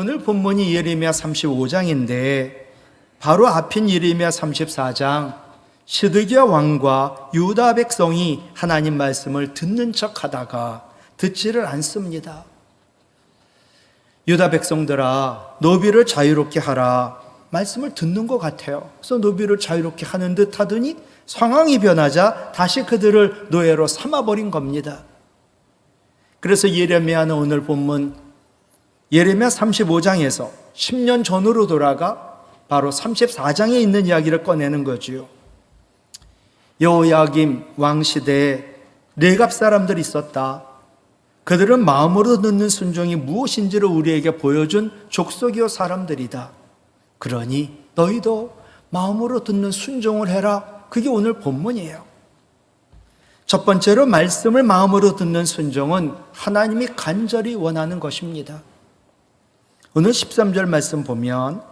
오늘 본문이 예레미야 35장인데 바로 앞인 예레미야 34장, 시드기야 왕과 유다 백성이 하나님 말씀을 듣는 척 하다가 듣지를 않습니다. 유다 백성들아, 너비를 자유롭게 하라. 말씀을 듣는 것 같아요. 그래서 너비를 자유롭게 하는 듯 하더니 상황이 변하자 다시 그들을 노예로 삼아버린 겁니다. 그래서 예레미야는 오늘 본문 예레미야 35장에서 10년 전으로 돌아가 바로 34장에 있는 이야기를 꺼내는 거지요. 여호야김 왕 시대에 레갑 사람들이 있었다. 그들은 마음으로 듣는 순종이 무엇인지를 우리에게 보여준 족속이요 사람들이다. 그러니 너희도 마음으로 듣는 순종을 해라. 그게 오늘 본문이에요. 첫 번째로 말씀을 마음으로 듣는 순종은 하나님이 간절히 원하는 것입니다. 오늘 13절 말씀 보면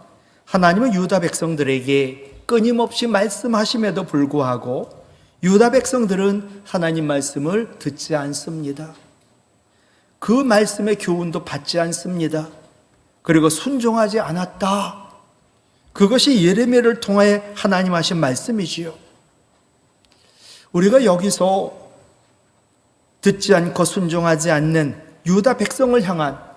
하나님은 유다 백성들에게 끊임없이 말씀하심에도 불구하고 유다 백성들은 하나님 말씀을 듣지 않습니다. 그 말씀의 교훈도 받지 않습니다. 그리고 순종하지 않았다. 그것이 예레미야를 통해 하나님 하신 말씀이지요. 우리가 여기서 듣지 않고 순종하지 않는 유다 백성을 향한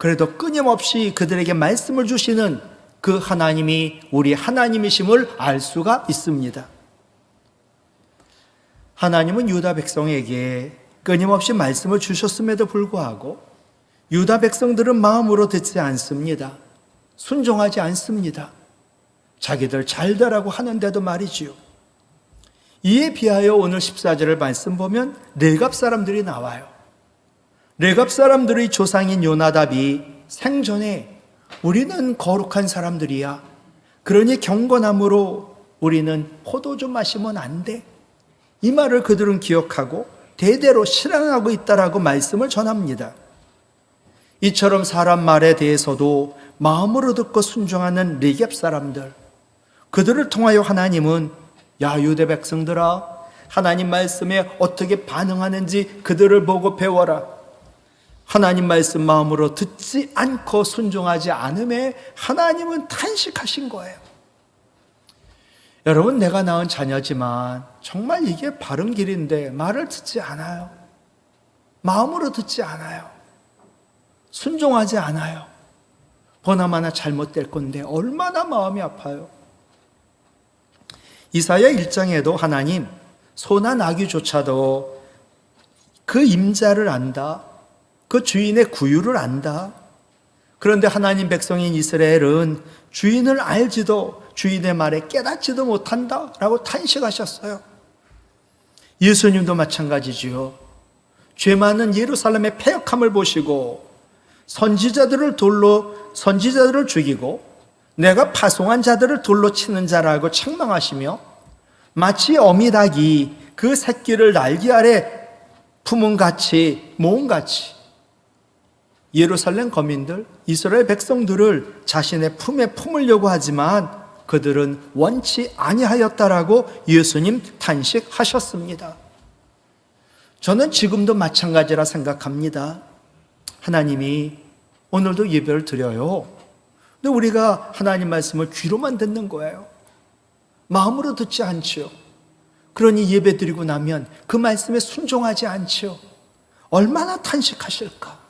그래도 끊임없이 그들에게 말씀을 주시는 그 하나님이 우리 하나님이심을 알 수가 있습니다. 하나님은 유다 백성에게 끊임없이 말씀을 주셨음에도 불구하고 유다 백성들은 마음으로 듣지 않습니다. 순종하지 않습니다. 자기들 잘되라고 하는데도 말이지요. 이에 비하여 오늘 14절을 말씀 보면 레갑 사람들이 나와요. 레갑 사람들의 조상인 요나답이 생전에 우리는 거룩한 사람들이야. 그러니 경건함으로 우리는 포도 좀 마시면 안 돼. 이 말을 그들은 기억하고 대대로 실행하고 있다라고 말씀을 전합니다. 이처럼 사람 말에 대해서도 마음으로 듣고 순종하는 레갑 사람들, 그들을 통하여 하나님은 야 유대 백성들아, 하나님 말씀에 어떻게 반응하는지 그들을 보고 배워라. 하나님 말씀 마음으로 듣지 않고 순종하지 않음에 하나님은 탄식하신 거예요. 여러분, 내가 낳은 자녀지만 정말 이게 바른 길인데 말을 듣지 않아요. 마음으로 듣지 않아요. 순종하지 않아요. 보나마나 잘못될 건데 얼마나 마음이 아파요. 이사야 1장에도 하나님 소나 나귀조차도 그 임자를 안다. 그 주인의 구유를 안다. 그런데 하나님 백성인 이스라엘은 주인을 알지도 주인의 말에 깨닫지도 못한다 라고 탄식하셨어요. 예수님도 마찬가지지요. 죄 많은 예루살렘의 패역함을 보시고 선지자들을 죽이고 내가 파송한 자들을 돌로 치는 자라고 책망하시며 마치 어미닭이 그 새끼를 날개 아래 품은같이 모음같이 예루살렘 거민들, 이스라엘 백성들을 자신의 품에 품으려고 하지만 그들은 원치 아니하였다라고 예수님 탄식하셨습니다. 저는 지금도 마찬가지라 생각합니다. 하나님이 오늘도 예배를 드려요. 근데 우리가 하나님 말씀을 귀로만 듣는 거예요. 마음으로 듣지 않지요. 그러니 예배 드리고 나면 그 말씀에 순종하지 않지요. 얼마나 탄식하실까?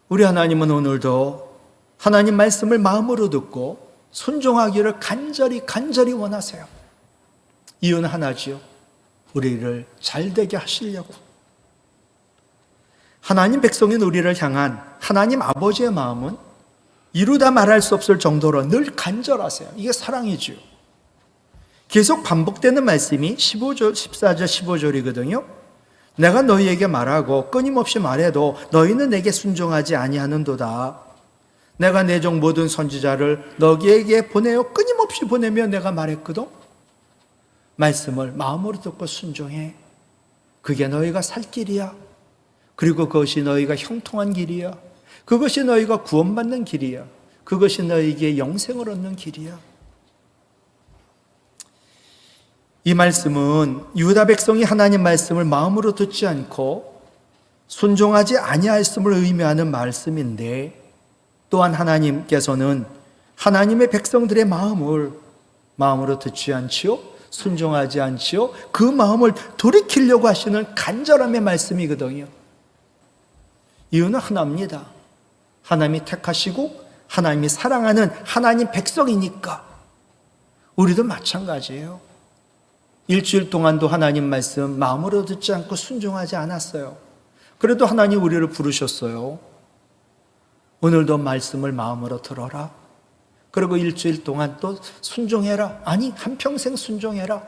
우리 하나님은 오늘도 하나님 말씀을 마음으로 듣고 순종하기를 간절히 원하세요. 이유는 하나지요. 우리를 잘되게 하시려고. 하나님 백성인 우리를 향한 하나님 아버지의 마음은 이루다 말할 수 없을 정도로 늘 간절하세요. 이게 사랑이지요. 계속 반복되는 말씀이 14절 15절이거든요. 내가 너희에게 말하고 끊임없이 말해도 너희는 내게 순종하지 아니하는도다. 내가 내 종 모든 선지자를 너희에게 보내어 끊임없이 보내며 내가 말했거든. 말씀을 마음으로 듣고 순종해. 그게 너희가 살 길이야. 그리고 그것이 너희가 형통한 길이야. 그것이 너희가 구원받는 길이야. 그것이 너희에게 영생을 얻는 길이야. 이 말씀은 유다 백성이 하나님 말씀을 마음으로 듣지 않고 순종하지 아니하였음을 의미하는 말씀인데 또한 하나님께서는 하나님의 백성들의 마음으로 듣지 않지요, 순종하지 않지요, 그 마음을 돌이키려고 하시는 간절함의 말씀이거든요. 이유는 하나입니다. 하나님이 택하시고 하나님이 사랑하는 하나님 백성이니까. 우리도 마찬가지예요. 일주일 동안도 하나님 말씀 마음으로 듣지 않고 순종하지 않았어요. 그래도 하나님 우리를 부르셨어요. 오늘도 말씀을 마음으로 들어라. 그리고 일주일 동안 또 순종해라. 아니, 한평생 순종해라.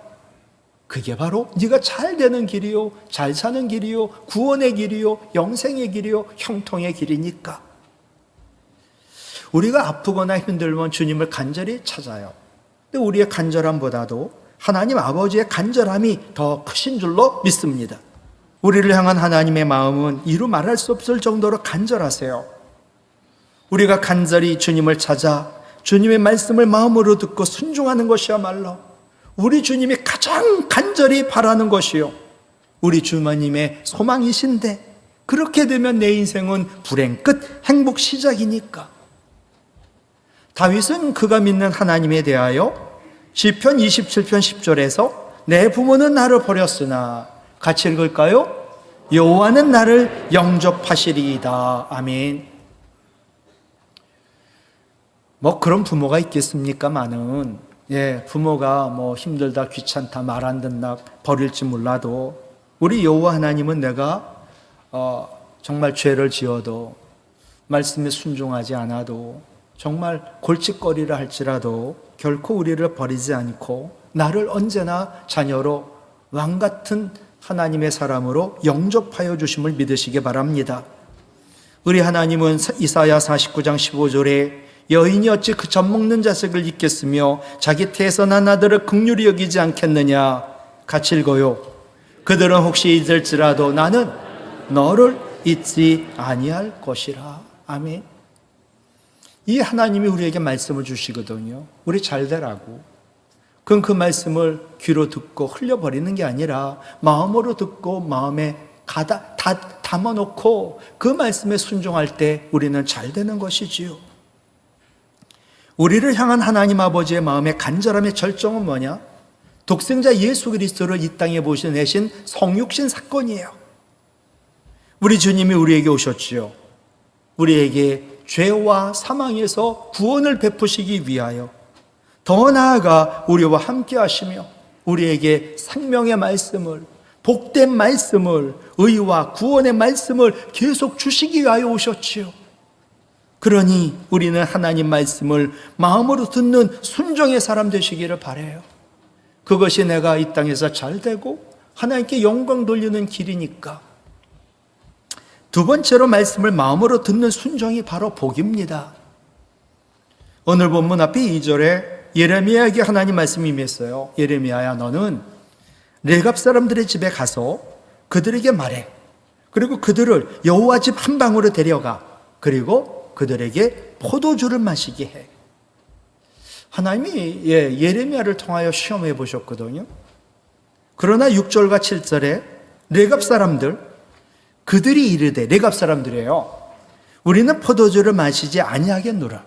그게 바로 네가 잘 되는 길이요, 잘 사는 길이요, 구원의 길이요, 영생의 길이요, 형통의 길이니까. 우리가 아프거나 힘들면 주님을 간절히 찾아요. 근데 우리의 간절함보다도 하나님 아버지의 간절함이 더 크신 줄로 믿습니다. 우리를 향한 하나님의 마음은 이루 말할 수 없을 정도로 간절하세요. 우리가 간절히 주님을 찾아 주님의 말씀을 마음으로 듣고 순종하는 것이야말로 우리 주님이 가장 간절히 바라는 것이요, 우리 주님의 소망이신데, 그렇게 되면 내 인생은 불행 끝, 행복 시작이니까. 다윗은 그가 믿는 하나님에 대하여 시편 27편 10절에서 내 부모는 나를 버렸으나, 같이 읽을까요? 여호와는 나를 영접하시리이다. 아멘. 뭐 그런 부모가 있겠습니까마는, 부모가 힘들다, 귀찮다, 말 안 듣나, 버릴지 몰라도 우리 여호와 하나님은 내가 정말 죄를 지어도, 말씀에 순종하지 않아도, 정말 골칫거리를 할지라도 결코 우리를 버리지 않고 나를 언제나 자녀로 왕같은 하나님의 사람으로 영접하여 주심을 믿으시기 바랍니다. 우리 하나님은 이사야 49장 15절에 여인이 어찌 그 젖 먹는 자식을 잊겠으며 자기 태에서 난 아들을 긍휼히 여기지 않겠느냐. 같이 읽어요. 그들은 혹시 잊을지라도 나는 너를 잊지 아니할 것이라. 아멘. 이 하나님이 우리에게 말씀을 주시거든요. 우리 잘 되라고. 그럼 그 말씀을 귀로 듣고 흘려버리는 게 아니라 마음으로 듣고 마음에 담아놓고 그 말씀에 순종할 때 우리는 잘 되는 것이지요. 우리를 향한 하나님 아버지의 마음의 간절함의 절정은 뭐냐? 독생자 예수 그리스도를 이 땅에 보내신 성육신 사건이에요. 우리 주님이 우리에게 오셨지요. 우리에게 죄와 사망에서 구원을 베푸시기 위하여, 더 나아가 우리와 함께 하시며 우리에게 생명의 말씀을, 복된 말씀을, 의와 구원의 말씀을 계속 주시기 위하여 오셨지요. 그러니 우리는 하나님 말씀을 마음으로 듣는 순종의 사람 되시기를 바라요. 그것이 내가 이 땅에서 잘 되고 하나님께 영광 돌리는 길이니까. 두 번째로 말씀을 마음으로 듣는 순종이 바로 복입니다. 오늘 본문 앞에 2절에 예레미야에게 하나님 말씀이 임했어요. 예레미야야, 너는 레갑 사람들의 집에 가서 그들에게 말해. 그리고 그들을 여호와 집 한 방으로 데려가. 그리고 그들에게 포도주를 마시게 해. 하나님이 예레미야를 통하여 시험해 보셨거든요. 그러나 6절과 7절에 레갑 사람들, 그들이 이르되, 레갑 사람들이에요. 우리는 포도주를 마시지 아니하겠노라.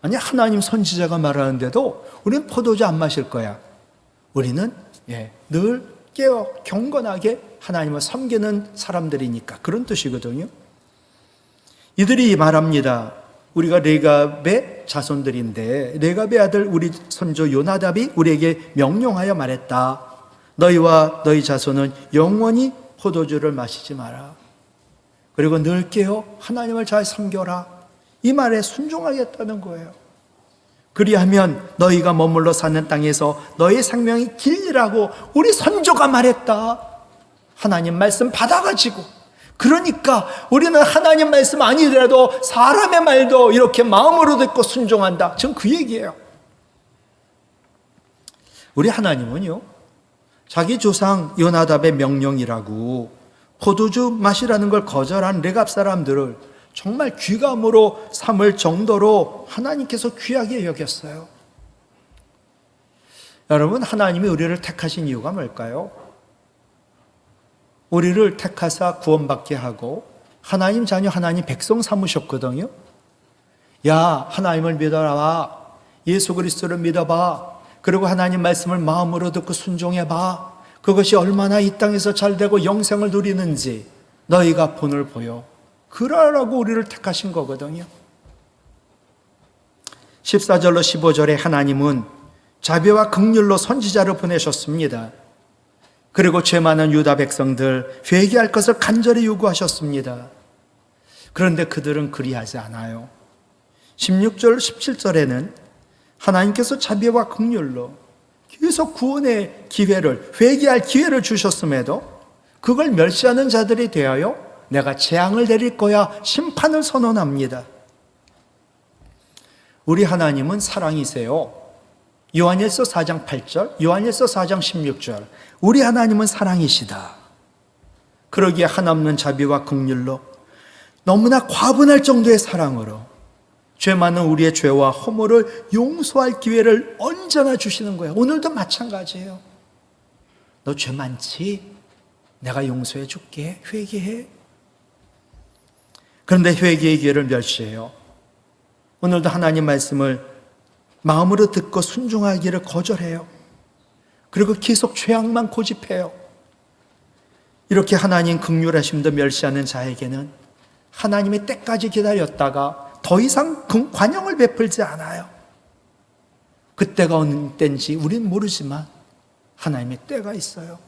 아니, 하나님 선지자가 말하는데도 우리는 포도주 안 마실 거야. 우리는 늘 깨어 경건하게 하나님을 섬기는 사람들이니까, 그런 뜻이거든요. 이들이 말합니다. 우리가 레갑의 자손들인데, 레갑의 아들 우리 선조 요나답이 우리에게 명령하여 말했다. 너희와 너희 자손은 영원히 포도주를 마시지 마라. 그리고 늘 깨어 하나님을 잘 섬겨라. 이 말에 순종하겠다는 거예요. 그리하면 너희가 머물러 사는 땅에서 너희 생명이 길리라고 우리 선조가 말했다. 하나님 말씀 받아가지고, 그러니까 우리는 하나님 말씀 아니더라도 사람의 말도 이렇게 마음으로 듣고 순종한다. 전 그 얘기예요. 우리 하나님은요, 자기 조상 요나답의 명령이라고 포도주 마시라는 걸 거절한 레갑 사람들을 정말 귀감으로 삼을 정도로 하나님께서 귀하게 여겼어요. 여러분, 하나님이 우리를 택하신 이유가 뭘까요? 우리를 택하사 구원받게 하고 하나님 자녀, 하나님 백성 삼으셨거든요. 야, 하나님을 믿어라. 예수 그리스도를 믿어봐. 그리고 하나님 말씀을 마음으로 듣고 순종해봐. 그것이 얼마나 이 땅에서 잘되고 영생을 누리는지 너희가 본을 보여. 그러라고 우리를 택하신 거거든요. 14절로 15절에 하나님은 자비와 긍휼로 선지자를 보내셨습니다. 그리고 죄 많은 유다 백성들 회개할 것을 간절히 요구하셨습니다. 그런데 그들은 그리하지 않아요. 16절, 17절에는 하나님께서 자비와 긍휼로 계속 구원의 기회를, 회개할 기회를 주셨음에도 그걸 멸시하는 자들이 되어요 내가 재앙을 내릴 거야, 심판을 선언합니다. 우리 하나님은 사랑이세요. 요한일서 4장 8절, 요한일서 4장 16절. 우리 하나님은 사랑이시다. 그러기에 한없는 자비와 긍휼로 너무나 과분할 정도의 사랑으로 죄 많은 우리의 죄와 허물을 용서할 기회를 언제나 주시는 거예요. 오늘도 마찬가지예요. 너 죄 많지? 내가 용서해 줄게. 회개해. 그런데 회개의 기회를 멸시해요. 오늘도 하나님 말씀을 마음으로 듣고 순종하기를 거절해요. 그리고 계속 죄악만 고집해요. 이렇게 하나님 긍휼하심도 멸시하는 자에게는 하나님의 때까지 기다렸다가 더 이상 관용을 베풀지 않아요. 그때가 어느 때인지 우린 모르지만 하나님의 때가 있어요.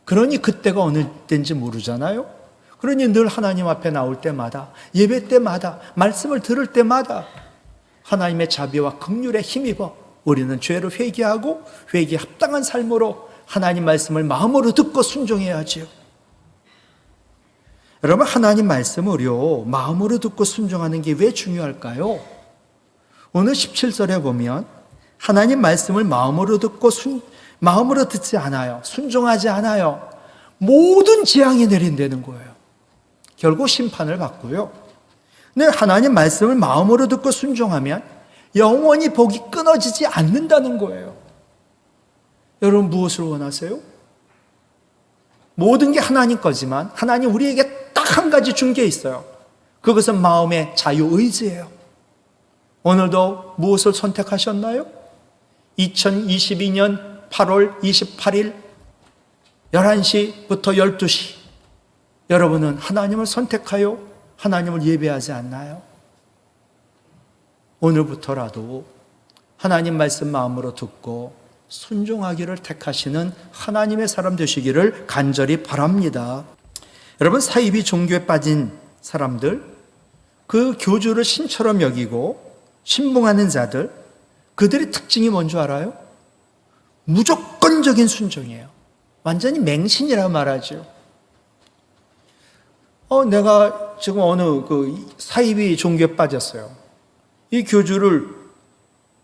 그러니 그때가 어느 때인지 모르잖아요. 그러니 늘 하나님 앞에 나올 때마다, 예배 때마다, 말씀을 들을 때마다 하나님의 자비와 긍휼에 힘입어 우리는 죄를 회개하고 회개에 합당한 삶으로 하나님 말씀을 마음으로 듣고 순종해야지요. 여러분, 하나님 말씀을요 마음으로 듣고 순종하는 게 왜 중요할까요? 오늘 17절에 보면 하나님 말씀을 마음으로 듣고 마음으로 듣지 않아요. 순종하지 않아요. 모든 재앙이 내린다는 거예요. 결국 심판을 받고요. 근데 하나님 말씀을 마음으로 듣고 순종하면 영원히 복이 끊어지지 않는다는 거예요. 여러분, 무엇을 원하세요? 모든 게 하나님 거지만 하나님 우리에게 딱 한 가지 준 게 있어요. 그것은 마음의 자유의지예요. 오늘도 무엇을 선택하셨나요? 2022년 8월 28일 11시부터 12시 여러분은 하나님을 선택하여 하나님을 예배하지 않나요? 오늘부터라도 하나님 말씀 마음으로 듣고 순종하기를 택하시는 하나님의 사람 되시기를 간절히 바랍니다. 여러분, 사이비 종교에 빠진 사람들, 그 교주를 신처럼 여기고 신봉하는 자들, 그들의 특징이 뭔지 알아요? 무조건적인 순종이에요. 완전히 맹신이라 말하죠. 내가 지금 어느 사이비 종교에 빠졌어요. 이 교주를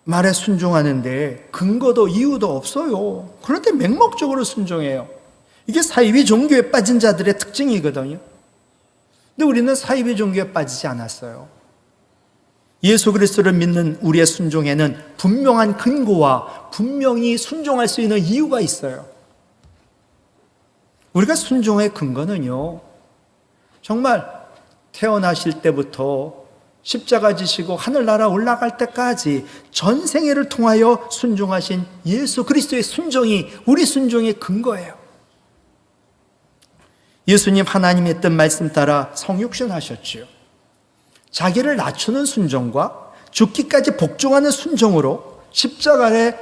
말에 순종하는데 근거도 이유도 없어요. 그런데 맹목적으로 순종해요. 이게 사이비 종교에 빠진 자들의 특징이거든요. 근데 우리는 사이비 종교에 빠지지 않았어요. 예수 그리스도를 믿는 우리의 순종에는 분명한 근거와 분명히 순종할 수 있는 이유가 있어요. 우리가 순종의 근거는요, 정말 태어나실 때부터 십자가 지시고 하늘나라 올라갈 때까지 전생애를 통하여 순종하신 예수 그리스도의 순종이 우리 순종의 근거예요. 예수님 하나님의 뜻 말씀 따라 성육신 하셨지요. 자기를 낮추는 순종과 죽기까지 복종하는 순종으로 십자가에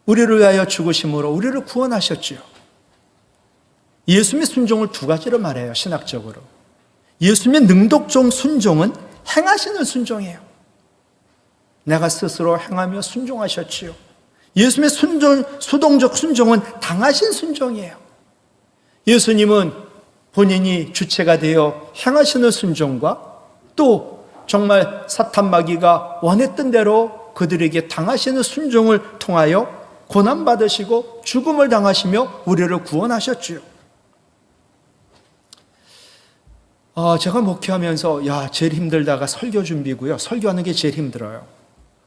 우리를 위하여 죽으심으로 우리를 구원하셨지요. 예수님의 순종을 두 가지로 말해요, 신학적으로. 예수님의 능독종 순종은 행하시는 순종이에요. 내가 스스로 행하며 순종하셨지요. 예수님의 수동적 순종은 당하신 순종이에요. 예수님은 본인이 주체가 되어 행하시는 순종과 또 정말 사탄 마귀가 원했던 대로 그들에게 당하시는 순종을 통하여 고난받으시고 죽음을 당하시며 우리를 구원하셨지요. 제가 목회하면서 제일 힘들다가 설교 준비고요. 설교하는 게 제일 힘들어요.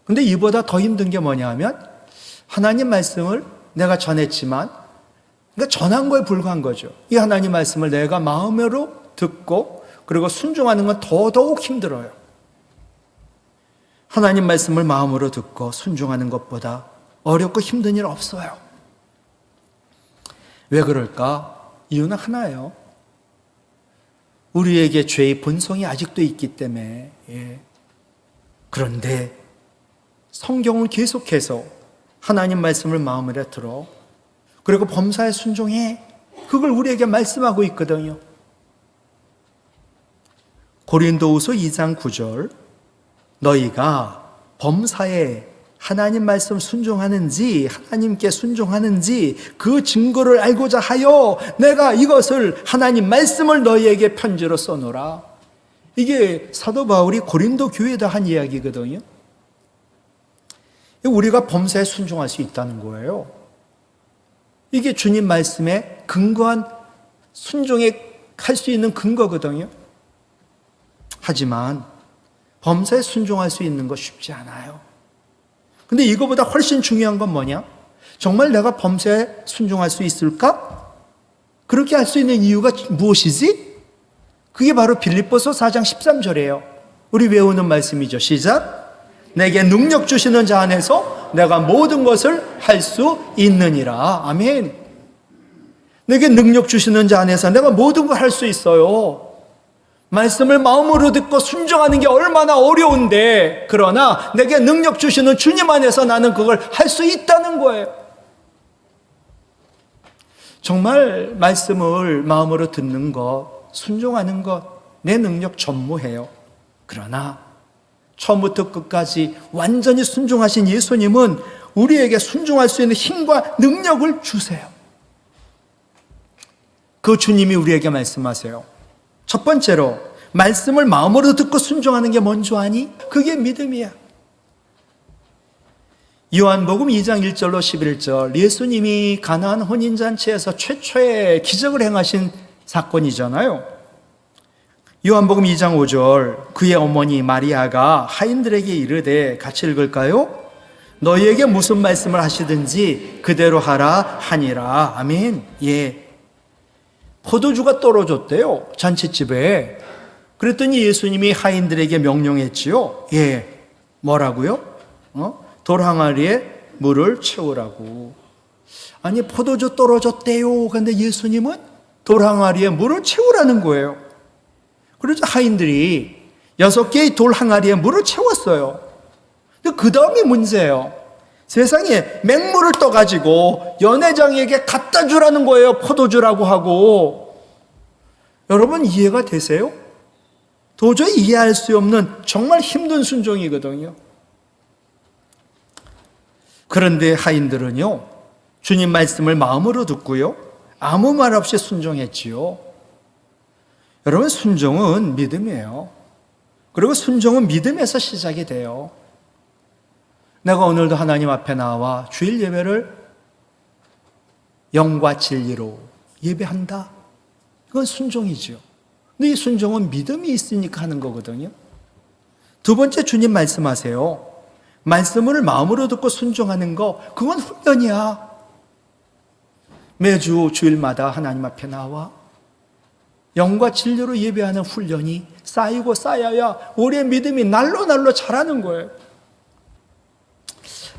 근데 이보다 더 힘든 게 뭐냐 하면 하나님 말씀을 내가 전했지만 그러니까 전한 거에 불과한 거죠. 이 하나님 말씀을 내가 마음으로 듣고 그리고 순종하는 건 더더욱 힘들어요. 하나님 말씀을 마음으로 듣고 순종하는 것보다 어렵고 힘든 일 없어요. 왜 그럴까? 이유는 하나예요. 우리에게 죄의 본성이 아직도 있기 때문에. 그런데 성경은 계속해서 하나님 말씀을 마음으로 들어, 그리고 범사에 순종해, 그걸 우리에게 말씀하고 있거든요. 고린도후서 2장 9절, 너희가 범사에 하나님 말씀 순종하는지, 하나님께 순종하는지 그 증거를 알고자 하여 내가 이것을, 하나님 말씀을 너희에게 편지로 써놓으라. 이게 사도 바울이 고린도 교회에다 한 이야기거든요. 우리가 범사에 순종할 수 있다는 거예요. 이게 주님 말씀에 근거한 순종에 할 수 있는 근거거든요. 하지만 범사에 순종할 수 있는 거 쉽지 않아요. 근데 이거보다 훨씬 중요한 건 뭐냐? 정말 내가 범사에 순종할 수 있을까? 그렇게 할 수 있는 이유가 무엇이지? 그게 바로 빌립보서 4장 13절이에요. 우리 외우는 말씀이죠. 시작. 내게 능력 주시는 자 안에서 내가 모든 것을 할 수 있느니라. 아멘. 내게 능력 주시는 자 안에서 내가 모든 걸 할 수 있어요. 말씀을 마음으로 듣고 순종하는 게 얼마나 어려운데, 그러나 내게 능력 주시는 주님 안에서 나는 그걸 할 수 있다는 거예요. 정말 말씀을 마음으로 듣는 것, 순종하는 것, 내 능력 전무해요. 그러나 처음부터 끝까지 완전히 순종하신 예수님은 우리에게 순종할 수 있는 힘과 능력을 주세요. 그 주님이 우리에게 말씀하세요. 첫 번째로, 말씀을 마음으로 듣고 순종하는 게 뭔 줄 아니? 그게 믿음이야. 요한복음 2장 1절로 11절, 예수님이 가나안 혼인잔치에서 최초의 기적을 행하신 사건이잖아요. 요한복음 2장 5절, 그의 어머니 마리아가 하인들에게 이르되, 같이 읽을까요? 너희에게 무슨 말씀을 하시든지 그대로 하라 하니라. 아멘. 예. 포도주가 떨어졌대요, 잔치집에. 그랬더니 예수님이 하인들에게 명령했지요. 예. 뭐라고요? 돌 항아리에 물을 채우라고. 아니, 포도주 떨어졌대요. 근데 예수님은 돌 항아리에 물을 채우라는 거예요. 그래서 하인들이 6개의 돌 항아리에 물을 채웠어요. 근데 그 다음이 문제예요. 세상에 맹물을 떠가지고 연회장에게 갖다 주라는 거예요. 포도주라고 하고. 여러분, 이해가 되세요? 도저히 이해할 수 없는 정말 힘든 순종이거든요. 그런데 하인들은요, 주님 말씀을 마음으로 듣고요, 아무 말 없이 순종했지요. 여러분, 순종은 믿음이에요. 그리고 순종은 믿음에서 시작이 돼요. 내가 오늘도 하나님 앞에 나와 주일 예배를 영과 진리로 예배한다. 이건 순종이죠. 근데 이 순종은 믿음이 있으니까 하는 거거든요. 두 번째, 주님 말씀하세요. 말씀을 마음으로 듣고 순종하는 거, 그건 훈련이야. 매주 주일마다 하나님 앞에 나와 영과 진리로 예배하는 훈련이 쌓이고 쌓여야 우리의 믿음이 날로 자라는 거예요.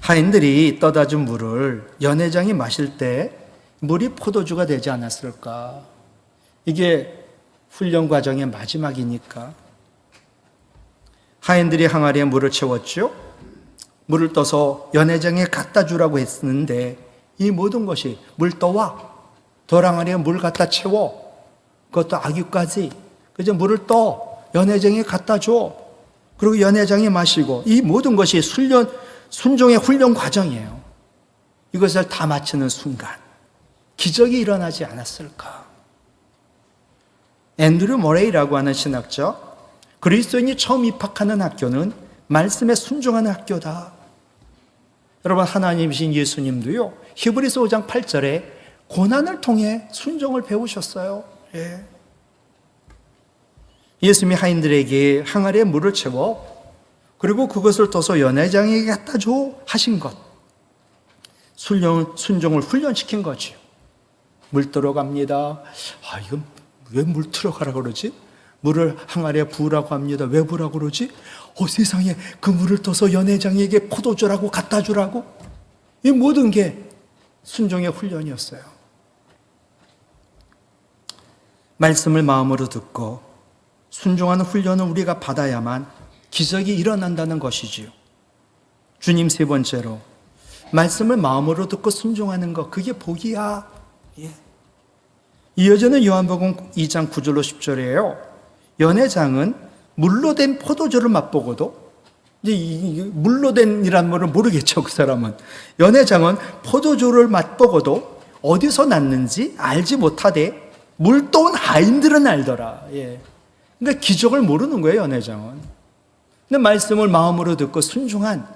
하인들이 떠다 준 물을 연회장이 마실 때 물이 포도주가 되지 않았을까? 이게 훈련 과정의 마지막이니까. 하인들이 항아리에 물을 채웠죠. 물을 떠서 연회장에 갖다 주라고 했는데 이 모든 것이 물 떠와, 돌 항아리에 물 갖다 채워, 그것도 아귀까지, 그저 물을 떠 연회장에 갖다 줘. 그리고 연회장이 마시고, 이 모든 것이 순종의 훈련 과정이에요. 이것을 다 마치는 순간 기적이 일어나지 않았을까? 앤드류 머레이라고 하는 신학자, 그리스도인이 처음 입학하는 학교는 말씀에 순종하는 학교다. 여러분, 하나님이신 예수님도요, 히브리서 5장 8절에 고난을 통해 순종을 배우셨어요. 예. 예수님이 하인들에게 항아리에 물을 채워 그리고 그것을 떠서 연회장에게 갖다 줘 하신 것, 순종을 훈련시킨 거죠. 물 들어갑니다. 이건 왜 물 들어가라 그러지? 물을 항아리에 부으라고 합니다. 왜 부으라고 그러지? 세상에 그 물을 떠서 연회장에게 포도주라고 갖다 주라고? 이 모든 게 순종의 훈련이었어요. 말씀을 마음으로 듣고 순종하는 훈련을 우리가 받아야만 기적이 일어난다는 것이지요. 주님 세 번째로 말씀을 마음으로 듣고 순종하는 것, 그게 복이야. 예. 이어지는 요한복음 2장 9절로 10절이에요. 연회장은 물로 된 포도주를 맛보고도, 이제 물로 된이란 말을 모르겠죠, 그 사람은. 연회장은 포도주를 맛보고도 어디서 났는지 알지 못하되 물도온 하인들은 알더라. 예. 그러니까 기적을 모르는 거예요, 연회장은. 근데 말씀을 마음으로 듣고 순종한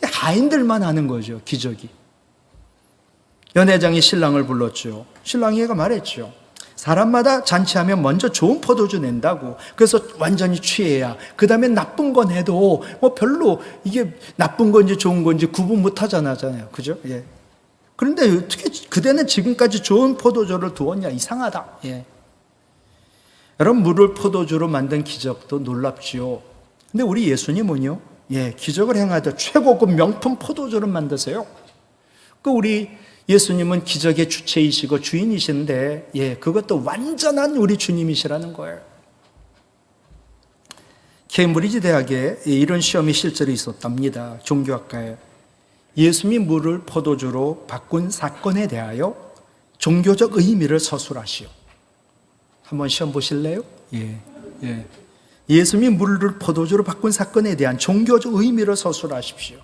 하인들만 아는 거죠, 기적이. 연회장이 신랑을 불렀죠. 신랑이가 말했죠. 사람마다 잔치하면 먼저 좋은 포도주 낸다고. 그래서 완전히 취해야. 그 다음에 나쁜 건 해도 뭐 별로 이게 나쁜 건지 좋은 건지 구분 못 하잖아요. 그죠? 예. 그런데 어떻게 그대는 지금까지 좋은 포도주를 두었냐? 이상하다. 예. 여러분, 물을 포도주로 만든 기적도 놀랍지요. 근데 우리 예수님은요, 예, 기적을 행하듯 최고급 명품 포도주를 만드세요. 우리 예수님은 기적의 주체이시고 주인이신데, 예, 그것도 완전한 우리 주님이시라는 거예요. 케임브리지 대학에 이런 시험이 실제로 있었답니다. 종교학과에. 예수님이 물을 포도주로 바꾼 사건에 대하여 종교적 의미를 서술하시오. 한번 시험 보실래요? 예. 예수님이 물을 포도주로 바꾼 사건에 대한 종교적 의미를 서술하십시오.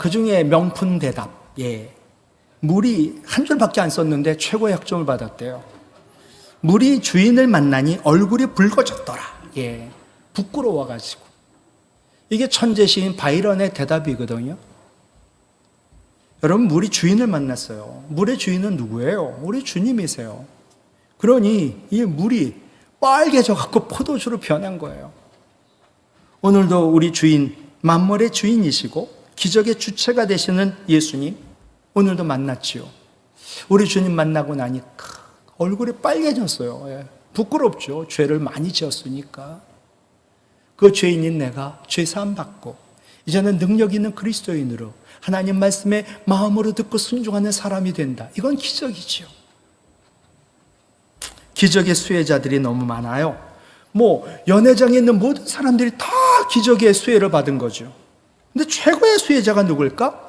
그 중에 명품 대답. 예. 물이 한 줄밖에 안 썼는데 최고의 학점을 받았대요. 물이 주인을 만나니 얼굴이 붉어졌더라. 예. 부끄러워가지고. 이게 천재 시인 바이런의 대답이거든요. 여러분, 물이 주인을 만났어요. 물의 주인은 누구예요? 우리 주님이세요. 그러니 이 물이 빨개져 갖고 포도주로 변한 거예요. 오늘도 우리 주인, 만물의 주인이시고 기적의 주체가 되시는 예수님, 오늘도 만났지요. 우리 주님 만나고 나니까 얼굴이 빨개졌어요. 예. 부끄럽죠. 죄를 많이 지었으니까. 그 죄인인 내가 죄사함 받고 이제는 능력 있는 그리스도인으로 하나님 말씀에 마음으로 듣고 순종하는 사람이 된다. 이건 기적이지요. 기적의 수혜자들이 너무 많아요. 연회장에 있는 모든 사람들이 다 기적의 수혜를 받은 거죠. 근데 최고의 수혜자가 누굴까?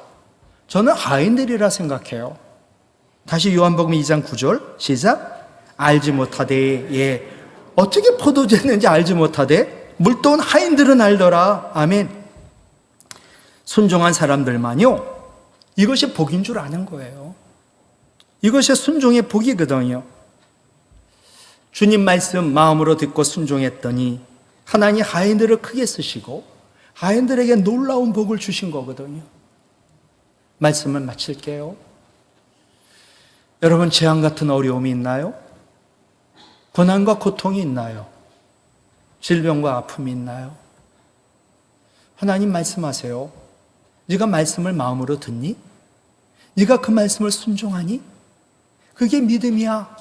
저는 하인들이라 생각해요. 다시 요한복음 2장 9절 시작. 알지 못하되, 예, 어떻게 포도주였는지 알지 못하되 물도온 하인들은 알더라. 아멘. 순종한 사람들만요, 이것이 복인 줄 아는 거예요. 이것이 순종의 복이거든요. 주님 말씀 마음으로 듣고 순종했더니 하나님 하인들을 크게 쓰시고 하인들에게 놀라운 복을 주신 거거든요. 말씀을 마칠게요. 여러분, 재앙 같은 어려움이 있나요? 고난과 고통이 있나요? 질병과 아픔이 있나요? 하나님 말씀하세요. 네가 말씀을 마음으로 듣니? 네가 그 말씀을 순종하니? 그게 믿음이야.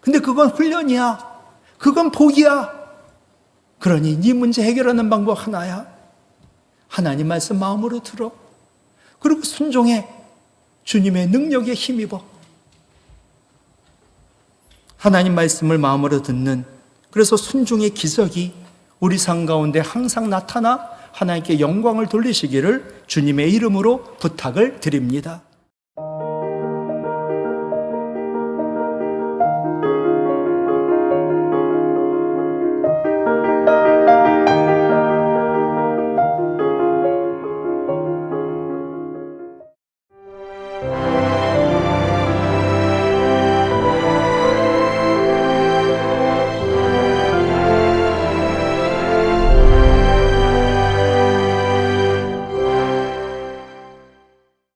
근데 그건 훈련이야. 그건 복이야. 그러니 네 문제 해결하는 방법 하나야. 하나님 말씀 마음으로 들어. 그리고 순종해. 주님의 능력에 힘입어. 하나님 말씀을 마음으로 듣는, 그래서 순종의 기적이 우리 삶 가운데 항상 나타나 하나님께 영광을 돌리시기를 주님의 이름으로 부탁을 드립니다.